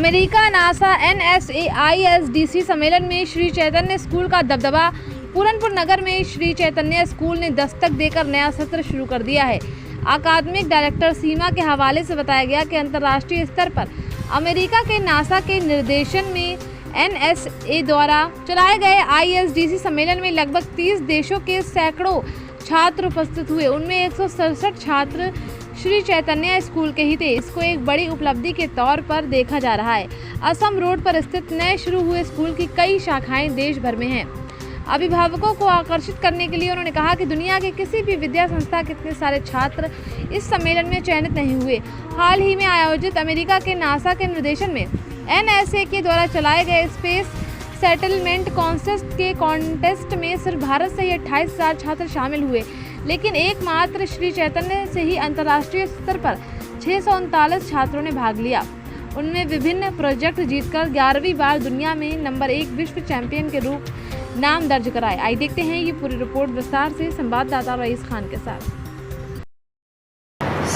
America NASA NSA-ISDC सम्मेलन में Shri Chaitanya school का दबदबा। पूरनपुर नगर में श्री चैतन्य स्कूल ने दस्तक देकर नया सत्र शुरू कर दिया है। अकादमिक डायरेक्टर सीमा के हवाले से बताया गया कि अंतर्राष्ट्रीय स्तर पर अमेरिका के नासा के निर्देशन में NSA द्वारा चलाए गए ISDC सम्मेलन में लगभग 30 देशों के सैकड़ों छात्र उपस्थित हुए। उनमें 167 छात्र श्री चैतन्य स्कूल के ही थे। इसको एक बड़ी उपलब्धि के तौर पर देखा जा रहा है। असम रोड पर स्थित नए शुरू हुए स्कूल की कई शाखाएं देश भर में हैं। अभिभावकों को आकर्षित करने के लिए उन्होंने कहा कि दुनिया के किसी भी विद्या संस्था के इतने सारे छात्र इस सम्मेलन में चयनित नहीं हुए। हाल ही में आयोजित अमेरिका के नासा के निर्देशन में NSA के द्वारा चलाए गए स्पेस सेटलमेंट कॉन्टेस्ट में सिर्फ भारत से ही 28,000 छात्र शामिल हुए, लेकिन एकमात्र श्री चैतन्य से ही अंतर्राष्ट्रीय स्तर पर 639 छात्रों ने भाग लिया। उनमें विभिन्न प्रोजेक्ट जीतकर 11वीं बार दुनिया में नंबर 1 विश्व चैंपियन के रूप नाम दर्ज कराए। आइए देखते हैं ये पूरी रिपोर्ट विस्तार से संवाददाता रईस खान के साथ।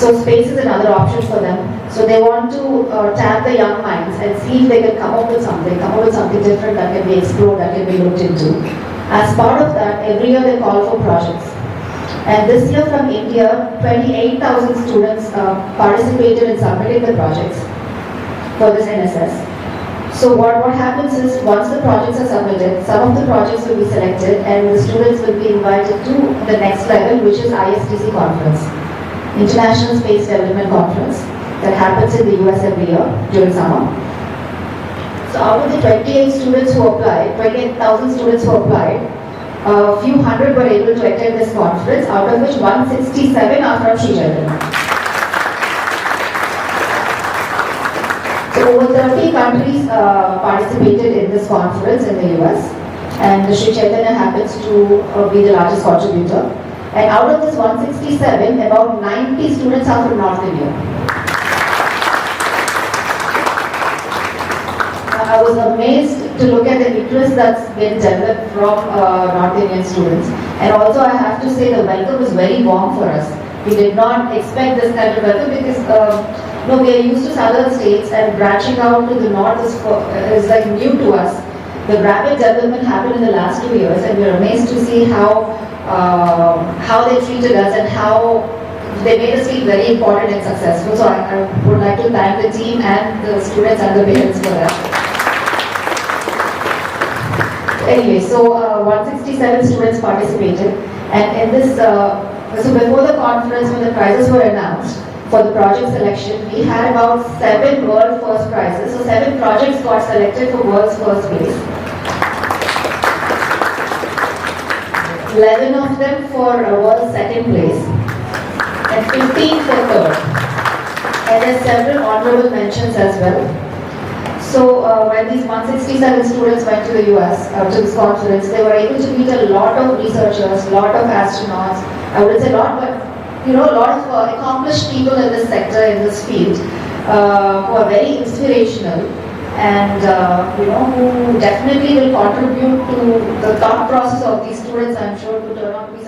So space is another option for them. So they want to tap the young minds and see if they can come up with something different that can be explored, that can be looked into. As part of that, every year they call for projects. And this year from India, 28,000 students participated in submitting the projects for this NSS. So what happens is, once the projects are submitted, some of the projects will be selected and the students will be invited to the next level, which is ISDC conference, International Space Development Conference, that happens in the US every year during summer. So out of the 28,000 students who applied, a few hundred were able to attend this conference, out of which 167 are from Sri Chaitanya. So over 30 countries participated in this conference in the US, and Sri Chaitanya happens to be the largest contributor. And out of this 167, about 90 students are from North India. I was amazed to look at the interest that's been developed from North Indian students. And also I have to say the welcome was very warm for us. We did not expect this kind of welcome because we are used to southern states, and branching out to the north is like new to us. The rapid development happened in the last 2 years, and we are amazed to see how they treated us and how they made us feel very important and successful. So I would like to thank the team and the students and the parents for that. Anyway, so 167 students participated, and in this, so before the conference, when the prizes were announced for the project selection, we had about 7 world first prizes. So 7 projects got selected for world's first place. 11 of them for world's second place, and 15 for third. And there's several honorable mentions as well. So when these 167 students went to the US, to this conference, they were able to meet a lot of researchers, a lot of astronauts. I wouldn't say a lot, but a lot of accomplished people in this sector, in this field, who are very inspirational, and who definitely will contribute to the thought process of these students, I'm sure, to turn out to be